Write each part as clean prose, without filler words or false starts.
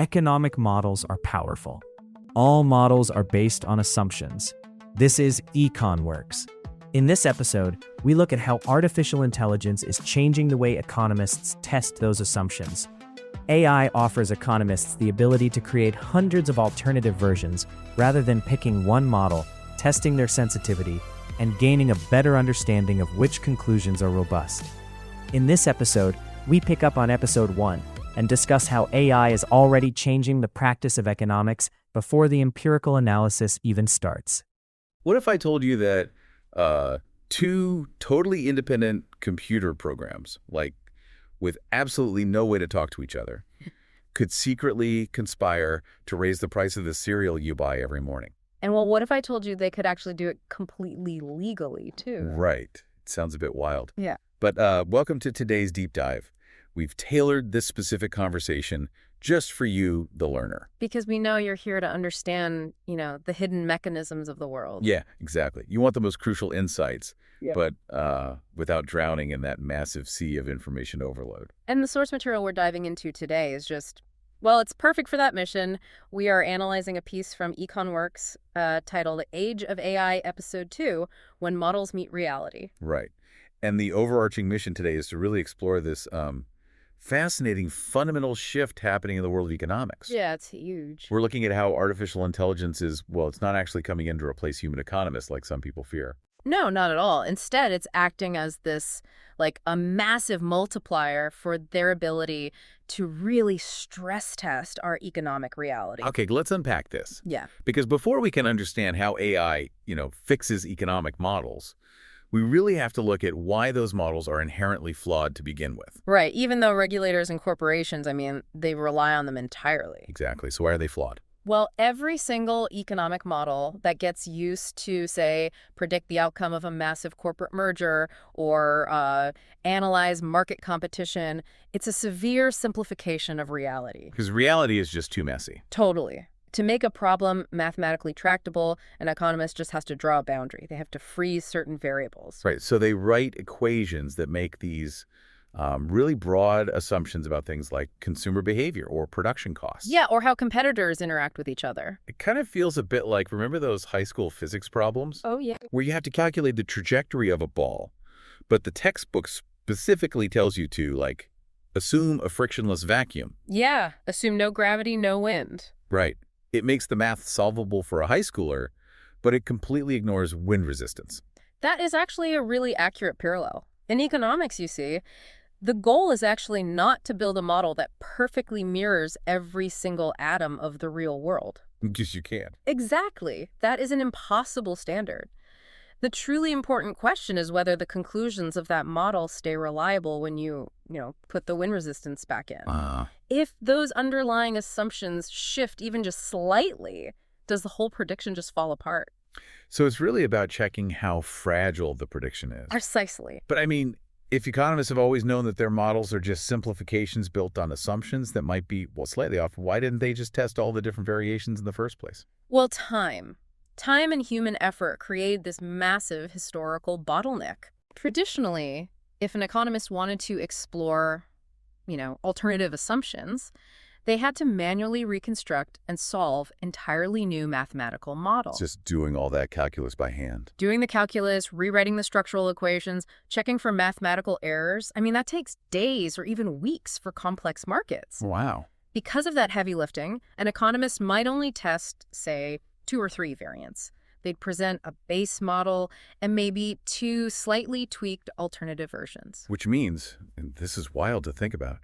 Economic models are powerful. All models are based on assumptions. This is EconWorks. In this episode, we look at how artificial intelligence is changing the way economists test those assumptions. AI offers economists the ability to create hundreds of alternative versions rather than picking one model, testing their sensitivity, and gaining a better understanding of which conclusions are robust. In this episode, we pick up on episode 1 and discuss how AI is already changing the practice of economics before the empirical analysis even starts. What if I told you that two totally independent computer programs, like with absolutely no way to talk to each other, could secretly conspire to raise the price of the cereal you buy every morning? And well, what if I told you they could actually do it completely legally, too? Right. It sounds a bit wild. Yeah. But welcome to today's deep dive. We've tailored this specific conversation just for you, the learner. Because we know you're here to understand, the hidden mechanisms of the world. Yeah, exactly. You want the most crucial insights, Yep. but without drowning in that massive sea of information overload. And the source material we're diving into today is just, well, it's perfect for that mission. We are analyzing a piece from EconWorks titled Age of AI Episode 2, When Models Meet Reality. Right. And the overarching mission today is to really explore this fascinating fundamental shift happening in the world of economics. Yeah, it's huge. We're looking at how artificial intelligence is, well, it's not actually coming in to replace human economists like some people fear. No, not at all. Instead, it's acting as this, a massive multiplier for their ability to really stress test our economic reality. Okay, let's unpack this. Yeah. Because before we can understand how AI, fixes economic models, we really have to look at why those models are inherently flawed to begin with. Right. Even though regulators and corporations, they rely on them entirely. Exactly. So why are they flawed? Well, every single economic model that gets used to, say, predict the outcome of a massive corporate merger or analyze market competition, it's a severe simplification of reality. Because reality is just too messy. Totally. To make a problem mathematically tractable, an economist just has to draw a boundary. They have to freeze certain variables. Right. So they write equations that make these really broad assumptions about things like consumer behavior or production costs. Yeah, or how competitors interact with each other. It kind of feels a bit like, remember those high school physics problems? Oh, yeah. Where you have to calculate the trajectory of a ball, but the textbook specifically tells you to, assume a frictionless vacuum. Yeah, assume no gravity, no wind. Right. It makes the math solvable for a high schooler, but it completely ignores wind resistance. That is actually a really accurate parallel. In economics, you see, the goal is actually not to build a model that perfectly mirrors every single atom of the real world. Because you can't. Exactly. That is an impossible standard. The truly important question is whether the conclusions of that model stay reliable when you put the wind resistance back in. If those underlying assumptions shift even just slightly, does the whole prediction just fall apart? So it's really about checking how fragile the prediction is. Precisely. But if economists have always known that their models are just simplifications built on assumptions that might be, slightly off, why didn't they just test all the different variations in the first place? Well, time. Time and human effort created this massive historical bottleneck. Traditionally, if an economist wanted to explore, alternative assumptions, they had to manually reconstruct and solve entirely new mathematical models. Just doing all that calculus by hand. Doing the calculus, rewriting the structural equations, checking for mathematical errors. That takes days or even weeks for complex markets. Wow. Because of that heavy lifting, an economist might only test, say, 2 or 3 variants. They'd present a base model and maybe 2 slightly tweaked alternative versions. Which means, and this is wild to think about,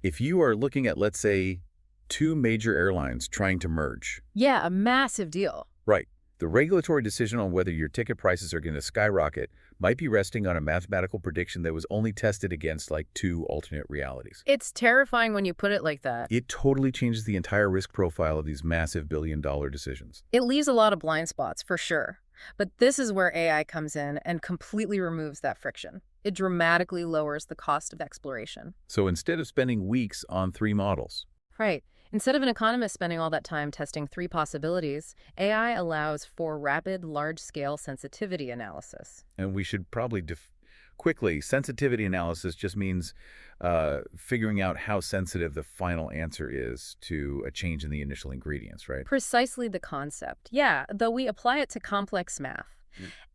if you are looking at, let's say, 2 major airlines trying to merge. Yeah, a massive deal. Right. The regulatory decision on whether your ticket prices are going to skyrocket might be resting on a mathematical prediction that was only tested against 2 alternate realities. It's terrifying when you put it like that. It totally changes the entire risk profile of these massive billion-dollar decisions. It leaves a lot of blind spots, for sure. But this is where AI comes in and completely removes that friction. It dramatically lowers the cost of exploration. So instead of spending weeks on 3 models. Right. Instead of an economist spending all that time testing 3 possibilities, AI allows for rapid, large-scale sensitivity analysis. And we should probably quickly, sensitivity analysis just means figuring out how sensitive the final answer is to a change in the initial ingredients, right? Precisely the concept. Yeah, though we apply it to complex math.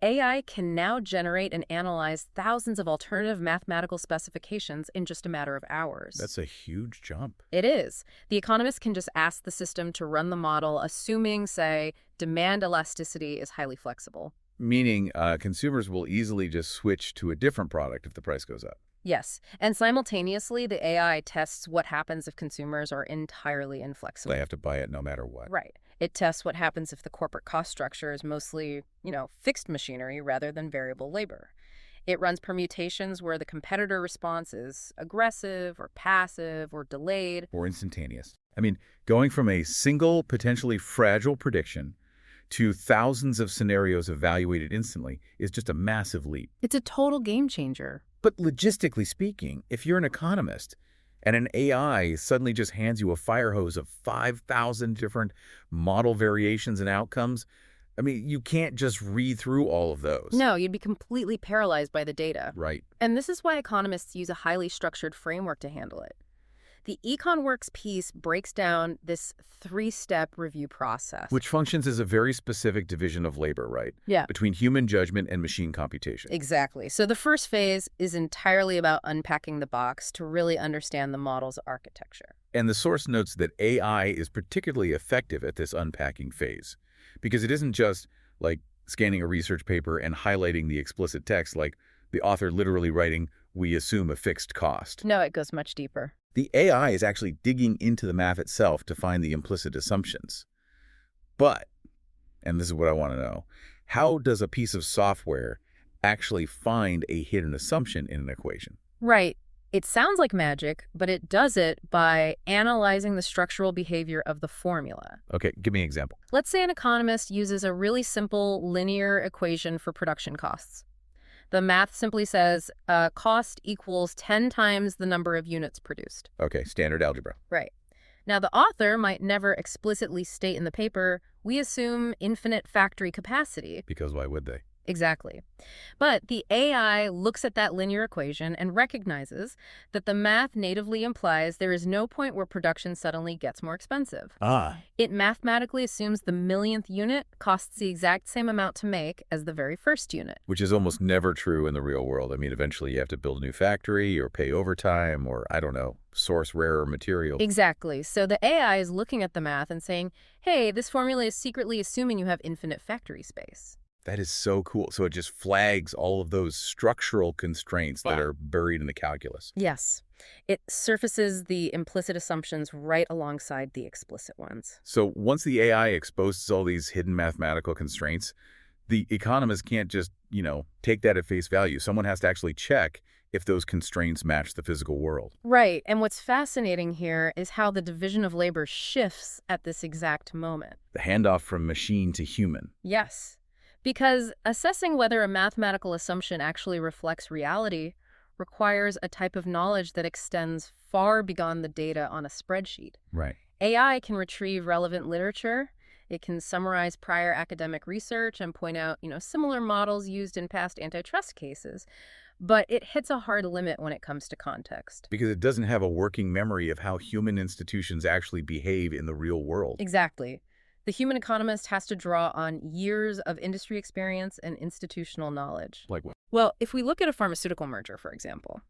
AI can now generate and analyze thousands of alternative mathematical specifications in just a matter of hours. That's a huge jump. It is. The economist can just ask the system to run the model, assuming, say, demand elasticity is highly flexible. Meaning consumers will easily just switch to a different product if the price goes up. Yes, and simultaneously, the AI tests what happens if consumers are entirely inflexible. They have to buy it no matter what. Right. It tests what happens if the corporate cost structure is mostly, fixed machinery rather than variable labor. It runs permutations where the competitor response is aggressive or passive or delayed. Or instantaneous. I mean, going from a single, potentially fragile prediction to thousands of scenarios evaluated instantly is just a massive leap. It's a total game changer. But logistically speaking, if you're an economist and an AI suddenly just hands you a fire hose of 5,000 different model variations and outcomes, I mean, you can't just read through all of those. No, you'd be completely paralyzed by the data. Right. And this is why economists use a highly structured framework to handle it. The EconWorks piece breaks down this three-step review process. Which functions as a very specific division of labor, right? Yeah. Between human judgment and machine computation. Exactly. So the first phase is entirely about unpacking the box to really understand the model's architecture. And the source notes that AI is particularly effective at this unpacking phase, because it isn't just like scanning a research paper and highlighting the explicit text like the author literally writing, "We assume a fixed cost." No, it goes much deeper. The AI is actually digging into the math itself to find the implicit assumptions. But, and this is what I want to know, how does a piece of software actually find a hidden assumption in an equation? Right. It sounds like magic, but it does it by analyzing the structural behavior of the formula. Okay, give me an example. Let's say an economist uses a really simple linear equation for production costs. The math simply says cost equals 10 times the number of units produced. Okay, standard algebra. Right. Now, the author might never explicitly state in the paper, we assume infinite factory capacity. Because why would they? Exactly. But the AI looks at that linear equation and recognizes that the math natively implies there is no point where production suddenly gets more expensive. It mathematically assumes the millionth unit costs the exact same amount to make as the very first unit. Which is almost never true in the real world. I mean, eventually you have to build a new factory or pay overtime or, I don't know, source rarer material. Exactly. So the AI is looking at the math and saying, hey, this formula is secretly assuming you have infinite factory space. That is so cool. So it just flags all of those structural constraints that are buried in the calculus. Yes. It surfaces the implicit assumptions right alongside the explicit ones. So once the AI exposes all these hidden mathematical constraints, the economist can't just, take that at face value. Someone has to actually check if those constraints match the physical world. Right. And what's fascinating here is how the division of labor shifts at this exact moment. The handoff from machine to human. Yes. Because assessing whether a mathematical assumption actually reflects reality requires a type of knowledge that extends far beyond the data on a spreadsheet. Right. AI can retrieve relevant literature. It can summarize prior academic research and point out, similar models used in past antitrust cases. But it hits a hard limit when it comes to context. Because it doesn't have a working memory of how human institutions actually behave in the real world. Exactly. The human economist has to draw on years of industry experience and institutional knowledge. Like what? Well, if we look at a pharmaceutical merger, for example,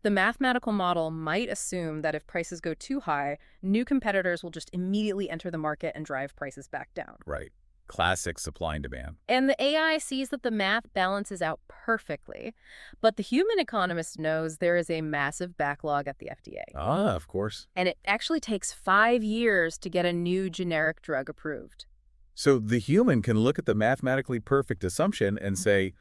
the mathematical model might assume that if prices go too high, new competitors will just immediately enter the market and drive prices back down. Right. Classic supply and demand. And the AI sees that the math balances out perfectly. But the human economist knows there is a massive backlog at the FDA. Ah, of course. And it actually takes 5 years to get a new generic drug approved. So the human can look at the mathematically perfect assumption and say,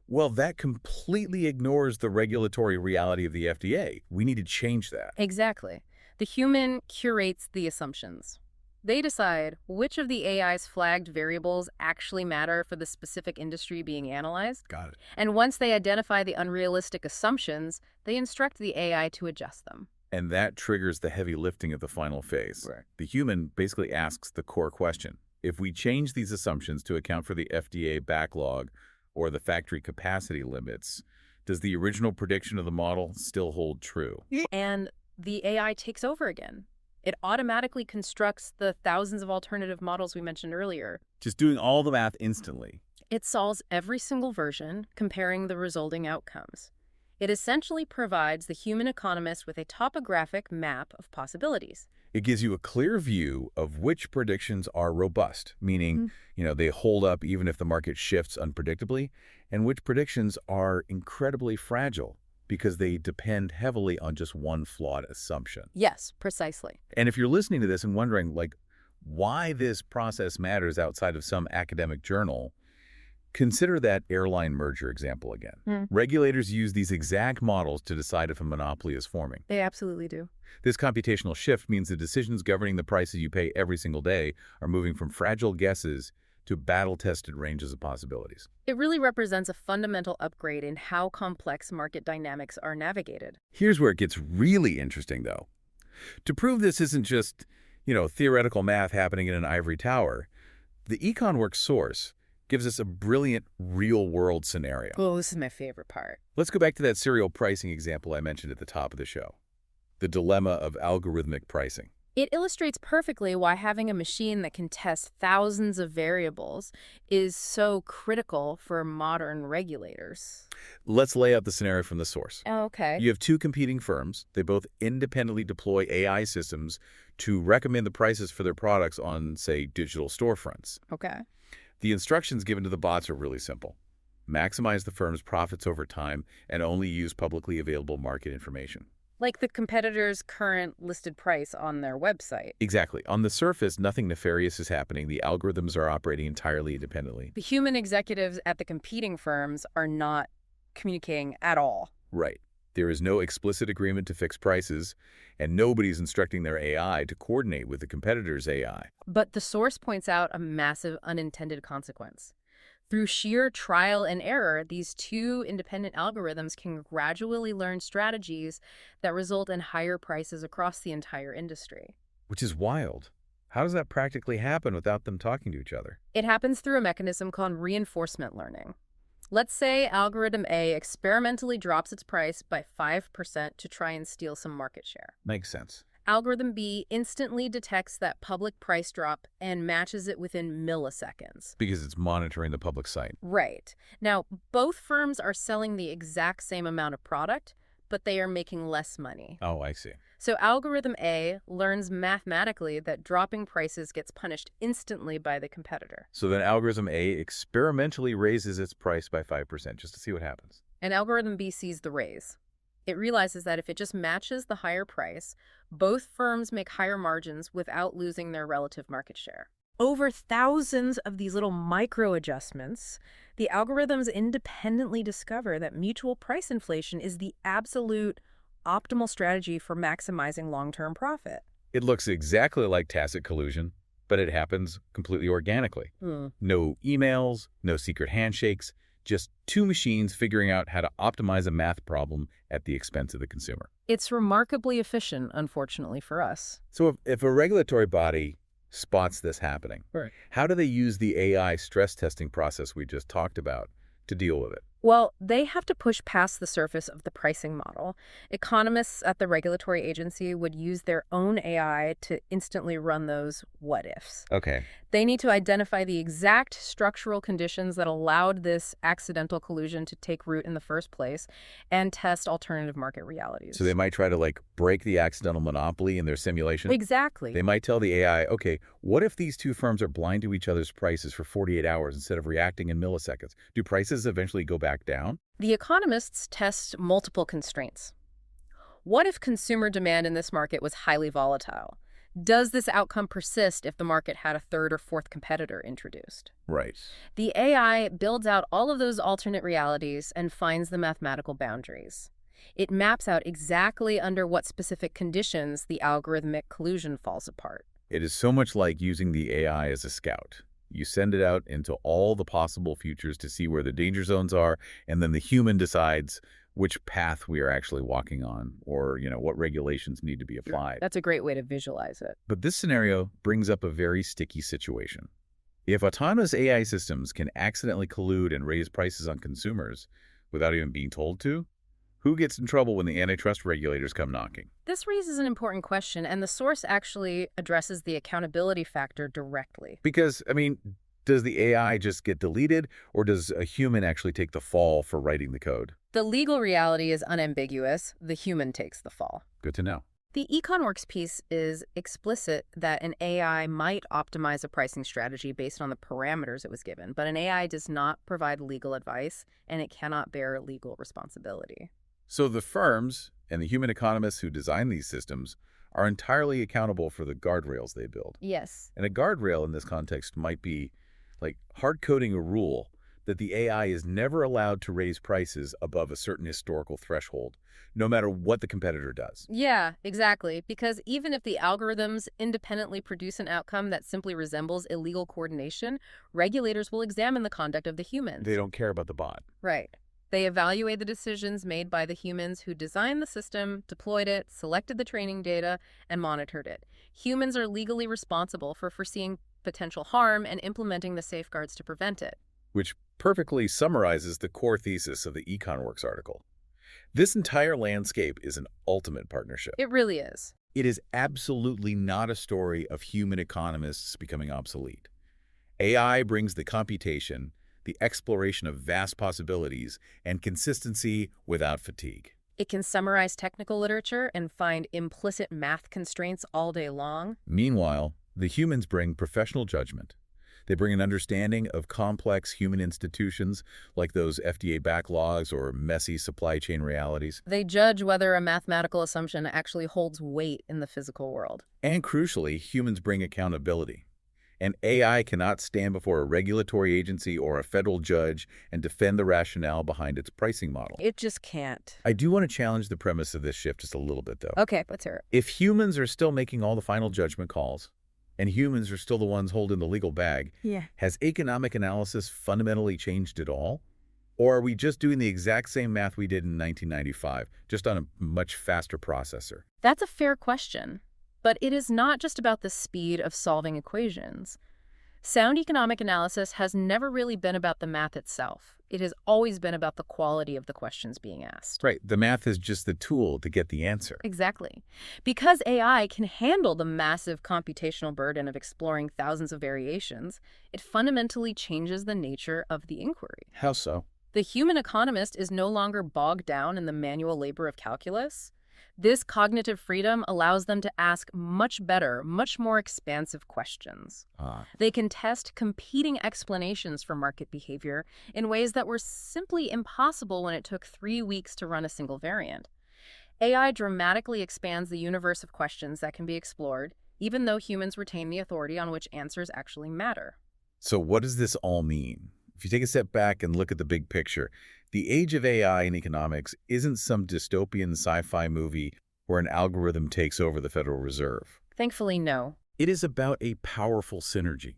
well, that completely ignores the regulatory reality of the FDA. We need to change that. Exactly. The human curates the assumptions. They decide which of the AI's flagged variables actually matter for the specific industry being analyzed. Got it. And once they identify the unrealistic assumptions, they instruct the AI to adjust them. And that triggers the heavy lifting of the final phase. Right. The human basically asks the core question. If we change these assumptions to account for the FDA backlog or the factory capacity limits, Does the original prediction of the model still hold true? And the AI takes over again. It automatically constructs the thousands of alternative models we mentioned earlier. Just doing all the math instantly. It solves every single version, comparing the resulting outcomes. It essentially provides the human economist with a topographic map of possibilities. It gives you a clear view of which predictions are robust, meaning, they hold up even if the market shifts unpredictably, and which predictions are incredibly fragile because they depend heavily on just one flawed assumption. Yes, precisely. And if you're listening to this and wondering, why this process matters outside of some academic journal, consider that airline merger example again. Regulators use these exact models to decide if a monopoly is forming. They absolutely do. This computational shift means the decisions governing the prices you pay every single day are moving from fragile guesses to battle-tested ranges of possibilities. It really represents a fundamental upgrade in how complex market dynamics are navigated. Here's where it gets really interesting, though. To prove this isn't just, theoretical math happening in an ivory tower, the EconWorks source gives us a brilliant real-world scenario. Oh, this is my favorite part. Let's go back to that serial pricing example I mentioned at the top of the show. The dilemma of algorithmic pricing. It illustrates perfectly why having a machine that can test thousands of variables is so critical for modern regulators. Let's lay out the scenario from the source. Okay. You have two competing firms. They both independently deploy AI systems to recommend the prices for their products on, say, digital storefronts. Okay. The instructions given to the bots are really simple. Maximize the firm's profits over time and only use publicly available market information. Like the competitor's current listed price on their website. Exactly. On the surface, nothing nefarious is happening. The algorithms are operating entirely independently. The human executives at the competing firms are not communicating at all. Right. There is no explicit agreement to fix prices, and nobody's instructing their AI to coordinate with the competitor's AI. But the source points out a massive unintended consequence. Through sheer trial and error, these two independent algorithms can gradually learn strategies that result in higher prices across the entire industry. Which is wild. How does that practically happen without them talking to each other? It happens through a mechanism called reinforcement learning. Let's say algorithm A experimentally drops its price by 5% to try and steal some market share. Makes sense. Algorithm B instantly detects that public price drop and matches it within milliseconds. Because it's monitoring the public site. Right. Now, both firms are selling the exact same amount of product, but they are making less money. Oh, I see. So algorithm A learns mathematically that dropping prices gets punished instantly by the competitor. So then algorithm A experimentally raises its price by 5% just to see what happens. And algorithm B sees the raise. It realizes that if it just matches the higher price, both firms make higher margins without losing their relative market share. Over thousands of these little micro adjustments, the algorithms independently discover that mutual price inflation is the absolute optimal strategy for maximizing long-term profit. It looks exactly like tacit collusion, but it happens completely organically. No emails, no secret handshakes, just two machines figuring out how to optimize a math problem at the expense of the consumer. It's remarkably efficient, unfortunately for us. So if a regulatory body spots this happening, how do they use the AI stress testing process we just talked about to deal with it? Well, they have to push past the surface of the pricing model. Economists at the regulatory agency would use their own AI to instantly run those what-ifs. Okay. They need to identify the exact structural conditions that allowed this accidental collusion to take root in the first place and test alternative market realities. So they might try to, break the accidental monopoly in their simulation? Exactly. They might tell the AI, okay, what if these two firms are blind to each other's prices for 48 hours instead of reacting in milliseconds? Do prices eventually go back down? The economists test multiple constraints. What if consumer demand in this market was highly volatile? Does this outcome persist if the market had a third or fourth competitor introduced? Right. The AI builds out all of those alternate realities and finds the mathematical boundaries. It maps out exactly under what specific conditions the algorithmic collusion falls apart. It is so much like using the AI as a scout. You send it out into all the possible futures to see where the danger zones are, and then the human decides which path we are actually walking on, or, what regulations need to be applied. That's a great way to visualize it. But this scenario brings up a very sticky situation. If autonomous AI systems can accidentally collude and raise prices on consumers, without even being told to? Who gets in trouble when the antitrust regulators come knocking? This raises an important question, and the source actually addresses the accountability factor directly. Because, I mean, does the AI just get deleted, or does a human actually take the fall for writing the code? The legal reality is unambiguous. The human takes the fall. Good to know. The EconWorks piece is explicit that an AI might optimize a pricing strategy based on the parameters it was given, but an AI does not provide legal advice, and it cannot bear legal responsibility. So the firms and the human economists who design these systems are entirely accountable for the guardrails they build. Yes. And a guardrail in this context might be like hard-coding a rule that the AI is never allowed to raise prices above a certain historical threshold, no matter what the competitor does. Yeah, exactly. Because even if the algorithms independently produce an outcome that simply resembles illegal coordination, regulators will examine the conduct of the humans. They don't care about the bot. Right. They evaluate the decisions made by the humans who designed the system, deployed it, selected the training data, and monitored it. Humans are legally responsible for foreseeing potential harm and implementing the safeguards to prevent it. Which perfectly summarizes the core thesis of the EconWorks article. This entire landscape is an ultimate partnership. It really is. It is absolutely not a story of human economists becoming obsolete. AI brings the computation, the exploration of vast possibilities, and consistency without fatigue. It can summarize technical literature and find implicit math constraints all day long. Meanwhile, the humans bring professional judgment. They bring an understanding of complex human institutions like those FDA backlogs or messy supply chain realities. They judge whether a mathematical assumption actually holds weight in the physical world. And crucially, humans bring accountability. An AI cannot stand before a regulatory agency or a federal judge and defend the rationale behind its pricing model. It just can't. I do want to challenge the premise of this shift just a little bit, though. Okay, let's hear it. If humans are still making all the final judgment calls, and humans are still the ones holding the legal bag, has economic analysis fundamentally changed at all? Or are we just doing the exact same math we did in 1995, just on a much faster processor? That's a fair question. But it is not just about the speed of solving equations. Sound economic analysis has never really been about the math itself. It has always been about the quality of the questions being asked. Right. The math is just the tool to get the answer. Exactly. Because AI can handle the massive computational burden of exploring thousands of variations, it fundamentally changes the nature of the inquiry. How so? The human economist is no longer bogged down in the manual labor of calculus. This cognitive freedom allows them to ask much better, much more expansive questions. They can test competing explanations for market behavior in ways that were simply impossible when it took 3 weeks to run a single variant. AI dramatically expands the universe of questions that can be explored, even though humans retain the authority on which answers actually matter. So what does this all mean? If you take a step back and look at the big picture, the age of AI in economics isn't some dystopian sci-fi movie where an algorithm takes over the Federal Reserve. Thankfully, no. It is about a powerful synergy.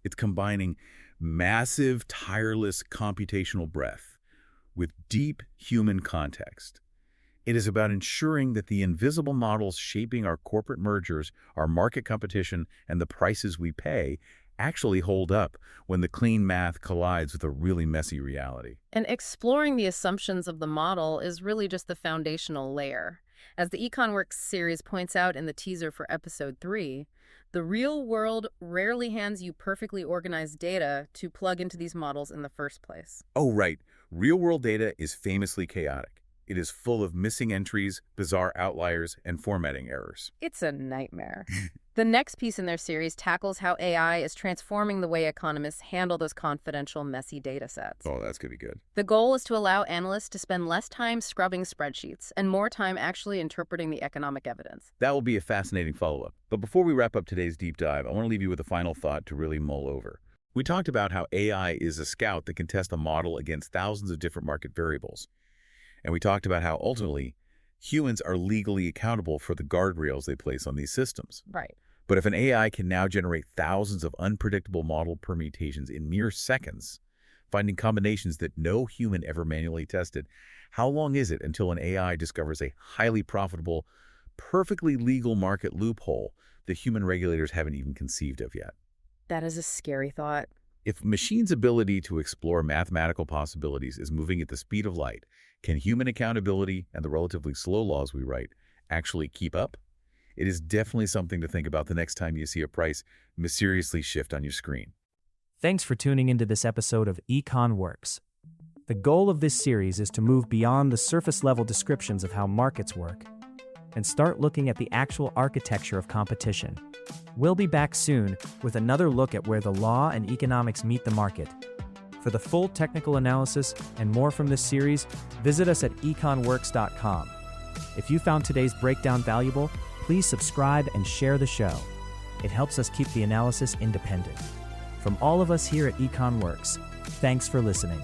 It's combining massive, tireless computational breadth with deep human context. It is about ensuring that the invisible models shaping our corporate mergers, our market competition, and the prices we pay actually hold up when the clean math collides with a really messy reality. And exploring the assumptions of the model is really just the foundational layer. As the EconWorks series points out in the teaser for episode 3, the real world rarely hands you perfectly organized data to plug into these models in the first place. Oh, right. Real-world data is famously chaotic. It is full of missing entries, bizarre outliers, and formatting errors. It's a nightmare. The next piece in their series tackles how AI is transforming the way economists handle those confidential, messy data sets. Oh, that's going to be good. The goal is to allow analysts to spend less time scrubbing spreadsheets and more time actually interpreting the economic evidence. That will be a fascinating follow-up. But before we wrap up today's deep dive, I want to leave you with a final thought to really mull over. We talked about how AI is a scout that can test a model against thousands of different market variables. And we talked about how, ultimately, humans are legally accountable for the guardrails they place on these systems. Right. But if an AI can now generate thousands of unpredictable model permutations in mere seconds, finding combinations that no human ever manually tested, how long is it until an AI discovers a highly profitable, perfectly legal market loophole that human regulators haven't even conceived of yet? That is a scary thought. If machines' ability to explore mathematical possibilities is moving at the speed of light, can human accountability and the relatively slow laws we write actually keep up? It is definitely something to think about the next time you see a price mysteriously shift on your screen. Thanks for tuning into this episode of Econ Works. The goal of this series is to move beyond the surface-level descriptions of how markets work and start looking at the actual architecture of competition. We'll be back soon with another look at where the law and economics meet the market. For the full technical analysis and more from this series, visit us at econworks.com. If you found today's breakdown valuable, please subscribe and share the show. It helps us keep the analysis independent. From all of us here at Econ Works, thanks for listening.